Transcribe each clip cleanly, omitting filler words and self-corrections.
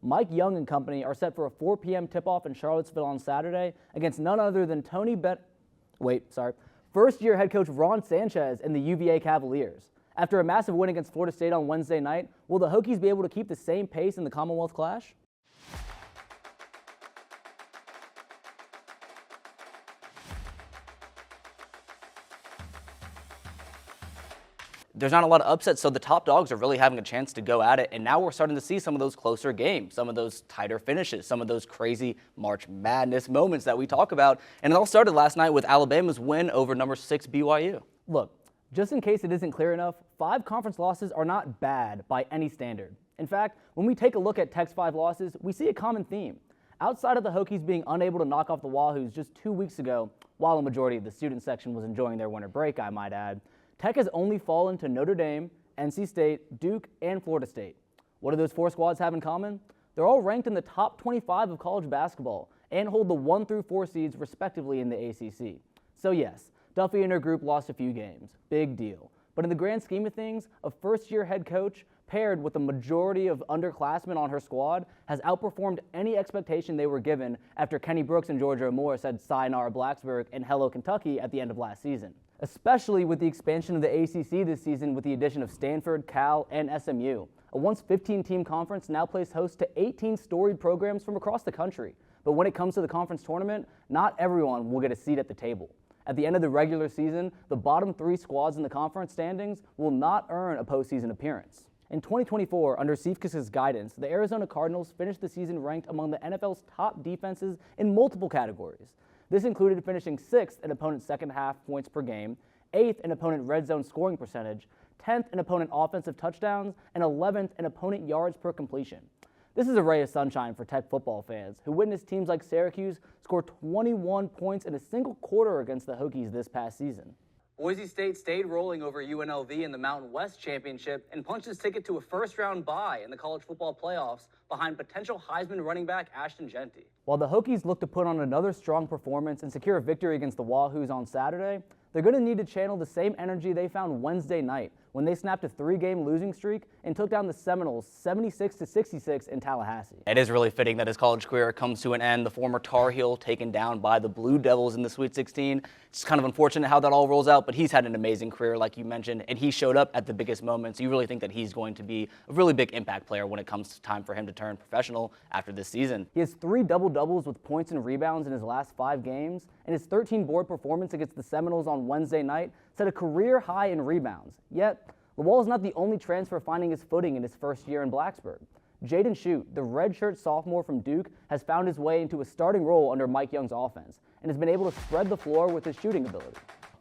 Mike Young and company are set for a 4 p.m. tip-off in Charlottesville on Saturday against none other than first-year head coach Ron Sanchez and the UVA Cavaliers. After a massive win against Florida State on Wednesday night, will the Hokies be able to keep the same pace in the Commonwealth Clash? There's not a lot of upsets, so the top dogs are really having a chance to go at it, and now we're starting to see some of those closer games, some of those tighter finishes, some of those crazy March Madness moments that we talk about, and it all started last night with Alabama's win over number 6 BYU. Look, just in case it isn't clear enough, 5 conference losses are not bad by any standard. In fact, when we take a look at Tech's 5 losses, we see a common theme. Outside of the Hokies being unable to knock off the Wahoos just 2 weeks ago, while a majority of the student section was enjoying their winter break, I might add, Tech has only fallen to Notre Dame, NC State, Duke, and Florida State. What do those 4 squads have in common? They're all ranked in the top 25 of college basketball and hold the 1 through 4 seeds respectively in the ACC. So yes, Duffy and her group lost a few games. Big deal. But in the grand scheme of things, a first-year head coach paired with the majority of underclassmen on her squad has outperformed any expectation they were given after Kenny Brooks and Georgia O'Moore said sayonara Blacksburg and hello Kentucky at the end of last season. Especially with the expansion of the ACC this season with the addition of Stanford, Cal, and SMU. A once 15-team conference now plays host to 18 storied programs from across the country. But when it comes to the conference tournament, not everyone will get a seat at the table. At the end of the regular season, the bottom 3 squads in the conference standings will not earn a postseason appearance. In 2024, under Seifkes' guidance, the Arizona Cardinals finished the season ranked among the NFL's top defenses in multiple categories. This included finishing 6th in opponent second half points per game, 8th in opponent red zone scoring percentage, 10th in opponent offensive touchdowns, and 11th in opponent yards per completion. This is a ray of sunshine for Tech football fans who witnessed teams like Syracuse score 21 points in a single quarter against the Hokies this past season. Boise State stayed rolling over UNLV in the Mountain West Championship and punched its ticket to a first-round bye in the college football playoffs behind potential Heisman running back Ashton Genty. While the Hokies look to put on another strong performance and secure a victory against the Wahoos on Saturday, they're going to need to channel the same energy they found Wednesday night when they snapped a 3-game losing streak and took down the Seminoles 76-66 in Tallahassee. It is really fitting that his college career comes to an end. The former Tar Heel taken down by the Blue Devils in the Sweet 16. It's kind of unfortunate how that all rolls out, but he's had an amazing career, like you mentioned, and he showed up at the biggest moments. You really think that he's going to be a really big impact player when it comes to time for him to turn professional after this season. He has 3 double-doubles with points and rebounds in his last 5 games, and his 13-board performance against the Seminoles on Wednesday night set a career high in rebounds. Yet, Lawal is not the only transfer finding his footing in his first year in Blacksburg. Jaden Schutt, the redshirt sophomore from Duke, has found his way into a starting role under Mike Young's offense and has been able to spread the floor with his shooting ability.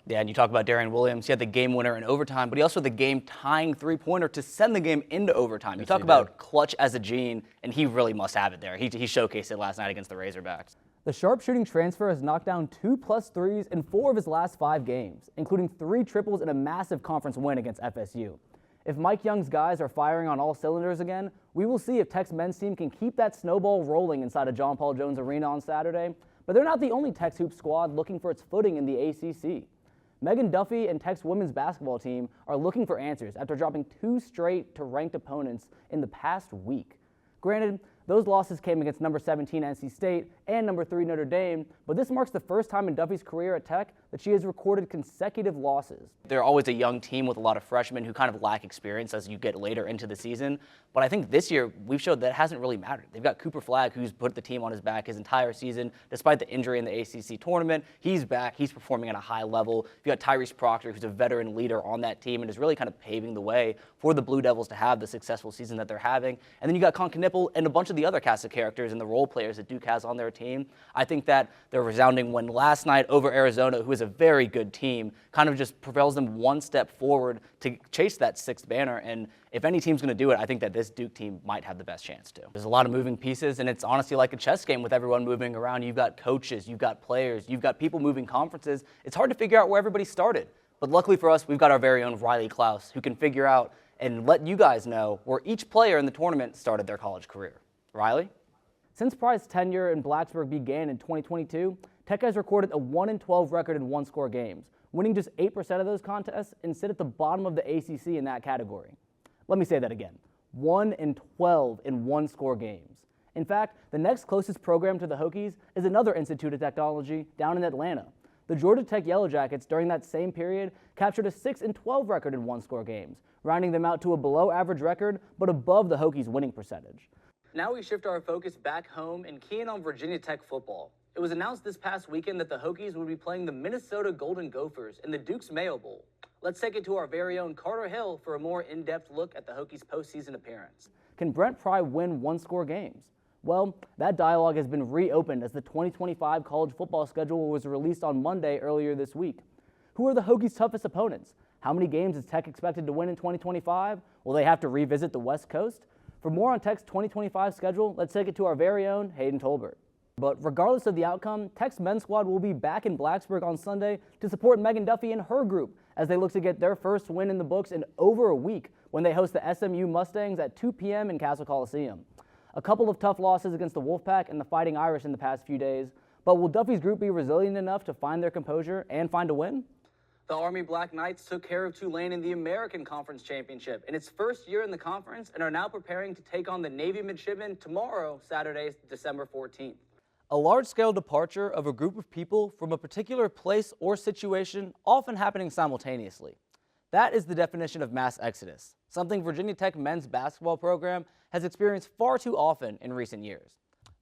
Yeah, and you talk about Darian Williams. He had the game winner in overtime, but he also had the game-tying 3-pointer to send the game into overtime. You talk about clutch as a gene, and he really must have it there. He showcased it last night against the Razorbacks. The sharpshooting transfer has knocked down 2+ threes in 4 of his last 5 games, including 3 triples in a massive conference win against FSU. If Mike Young's guys are firing on all cylinders again, we will see if Tech's men's team can keep that snowball rolling inside of John Paul Jones Arena on Saturday. But they're not the only Tech's Hoop squad looking for its footing in the ACC. Megan Duffy and Tech's women's basketball team are looking for answers after dropping 2 straight to ranked opponents in the past week. Granted, those losses came against number 17 NC State and number 3 Notre Dame, but this marks the first time in Duffy's career at Tech that she has recorded consecutive losses. They're always a young team with a lot of freshmen who kind of lack experience as you get later into the season. But I think this year we've showed that it hasn't really mattered. They've got Cooper Flagg, who's put the team on his back his entire season. Despite the injury in the ACC tournament, he's back. He's performing at a high level. You've got Tyrese Proctor, who's a veteran leader on that team and is really kind of paving the way for the Blue Devils to have the successful season that they're having. And then you got Con Knipple and a bunch of the other cast of characters and the role players that Duke has on their team. I think that their resounding win last night over Arizona, who is a very good team, kind of just propels them one step forward to chase that 6th banner. And if any team's going to do it, I think that this Duke team might have the best chance to. There's a lot of moving pieces, and it's honestly like a chess game with everyone moving around. You've got coaches, you've got players, you've got people moving conferences. It's hard to figure out where everybody started. But luckily for us, we've got our very own Riley Klaus, who can figure out and let you guys know where each player in the tournament started their college career. Riley? Since Pry's tenure in Blacksburg began in 2022, Tech has recorded a 1-12 record in one-score games, winning just 8% of those contests and sit at the bottom of the ACC in that category. Let me say that again. 1-12 in one-score games. In fact, the next closest program to the Hokies is another Institute of Technology down in Atlanta. The Georgia Tech Yellow Jackets during that same period captured a 6-12 record in one-score games, rounding them out to a below-average record but above the Hokies' winning percentage. Now we shift our focus back home and key in on Virginia Tech football. It was announced this past weekend that the Hokies would be playing the Minnesota Golden Gophers in the Duke's Mayo Bowl. Let's take it to our very own Carter Hill for a more in-depth look at the Hokies' postseason appearance. Can Brent Pry win one-score games? Well, that dialogue has been reopened as the 2025 college football schedule was released on Monday earlier this week. Who are the Hokies' toughest opponents? How many games is Tech expected to win in 2025? Will they have to revisit the West Coast? For more on Tech's 2025 schedule, let's take it to our very own Hayden Tolbert. But regardless of the outcome, Tech's men's squad will be back in Blacksburg on Sunday to support Megan Duffy and her group as they look to get their first win in the books in over a week when they host the SMU Mustangs at 2 p.m. in Castle Coliseum. A couple of tough losses against the Wolfpack and the Fighting Irish in the past few days, but will Duffy's group be resilient enough to find their composure and find a win? The Army Black Knights took care of Tulane in the American Conference Championship in its first year in the conference and are now preparing to take on the Navy Midshipmen tomorrow, Saturday, December 14th. A large-scale departure of a group of people from a particular place or situation often happening simultaneously. That is the definition of mass exodus, something Virginia Tech men's basketball program has experienced far too often in recent years.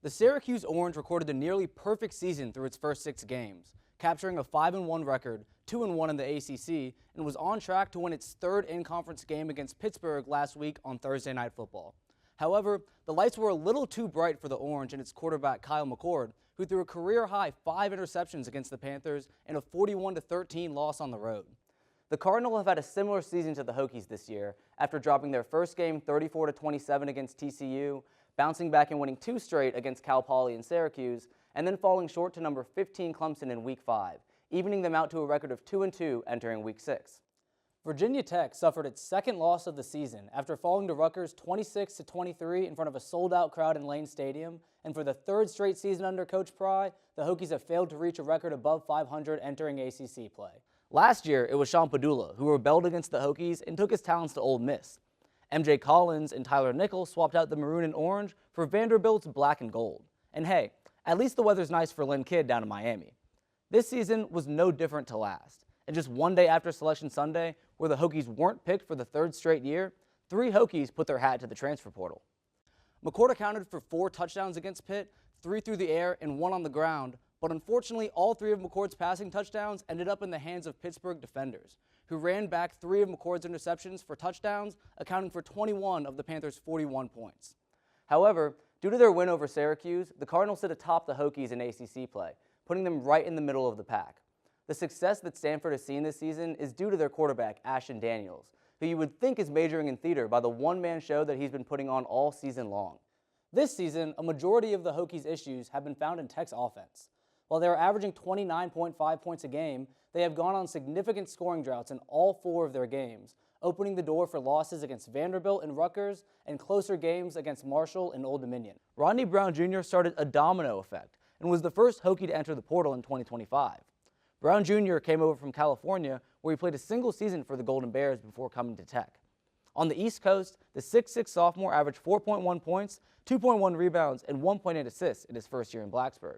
The Syracuse Orange recorded a nearly perfect season through its first 6 games, capturing a 5-1 record, 2-1 in the ACC, and was on track to win its 3rd in-conference game against Pittsburgh last week on Thursday Night Football. However, the lights were a little too bright for the Orange and its quarterback Kyle McCord, who threw a career-high 5 interceptions against the Panthers in a 41-13 loss on the road. The Cardinals have had a similar season to the Hokies this year after dropping their first game 34-27 against TCU, bouncing back and winning 2 straight against Cal Poly and Syracuse, and then falling short to number 15 Clemson in Week 5, evening them out to a record of 2-2 entering Week 6. Virginia Tech suffered its 2nd loss of the season after falling to Rutgers 26-23 in front of a sold-out crowd in Lane Stadium, and for the 3rd straight season under Coach Pry, the Hokies have failed to reach a record above 500 entering ACC play. Last year, it was Sean Padula who rebelled against the Hokies and took his talents to Ole Miss. MJ Collins and Tyler Nichols swapped out the maroon and orange for Vanderbilt's black and gold. And hey, at least the weather's nice for Lynn Kidd down in Miami. This season was no different to last. And just one day after Selection Sunday, where the Hokies weren't picked for the 3rd straight year, 3 Hokies put their hat to the transfer portal. McCord accounted for 4 touchdowns against Pitt, 3 through the air and 1 on the ground, but unfortunately all 3 of McCord's passing touchdowns ended up in the hands of Pittsburgh defenders, who ran back 3 of McCord's interceptions for touchdowns, accounting for 21 of the Panthers' 41 points. However, due to their win over Syracuse, the Cardinals sit atop the Hokies in ACC play, putting them right in the middle of the pack. The success that Stanford has seen this season is due to their quarterback, Ashton Daniels, who you would think is majoring in theater by the one-man show that he's been putting on all season long. This season, a majority of the Hokies' issues have been found in Tech's offense. While they are averaging 29.5 points a game, they have gone on significant scoring droughts in all 4 of their games, opening the door for losses against Vanderbilt and Rutgers and closer games against Marshall and Old Dominion. Rodney Brown Jr. started a domino effect and was the first Hokie to enter the portal in 2025. Brown Jr. came over from California, where he played a single season for the Golden Bears before coming to Tech. On the East Coast, the 6'6 sophomore averaged 4.1 points, 2.1 rebounds, and 1.8 assists in his first year in Blacksburg.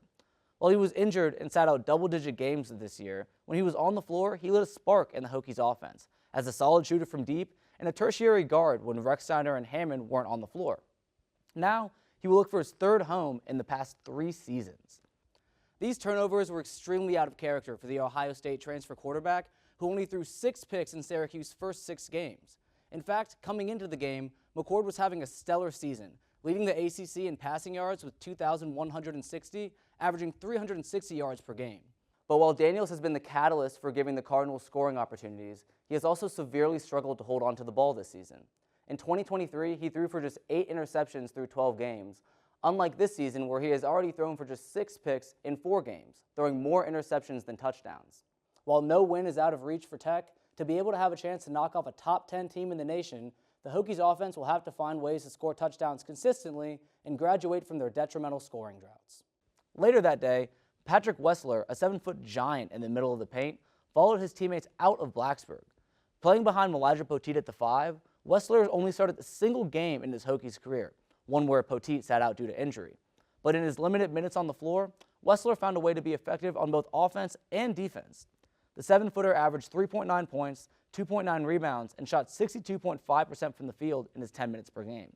While he was injured and sat out double-digit games this year, when he was on the floor, he lit a spark in the Hokies' offense, as a solid shooter from deep and a tertiary guard when Rexsteiner and Hammond weren't on the floor. Now, he will look for his 3rd home in the past 3 seasons. These turnovers were extremely out of character for the Ohio State transfer quarterback, who only threw 6 picks in Syracuse's first 6 games. In fact, coming into the game, McCord was having a stellar season, leading the ACC in passing yards with 2,160, averaging 360 yards per game. But while Daniels has been the catalyst for giving the Cardinals scoring opportunities, he has also severely struggled to hold on to the ball this season. In 2023, he threw for just 8 interceptions through 12 games, unlike this season where he has already thrown for just 6 picks in 4 games, throwing more interceptions than touchdowns. While no win is out of reach for Tech, to be able to have a chance to knock off a top 10 team in the nation, the Hokies offense will have to find ways to score touchdowns consistently and graduate from their detrimental scoring droughts. Later that day, Patrick Wessler, a 7-foot giant in the middle of the paint, followed his teammates out of Blacksburg. Playing behind Elijah Poteet at the 5, Wessler only started a single game in his Hokies career, one where Poteet sat out due to injury. But in his limited minutes on the floor, Wessler found a way to be effective on both offense and defense. The 7-footer averaged 3.9 points, 2.9 rebounds, and shot 62.5% from the field in his 10 minutes per game.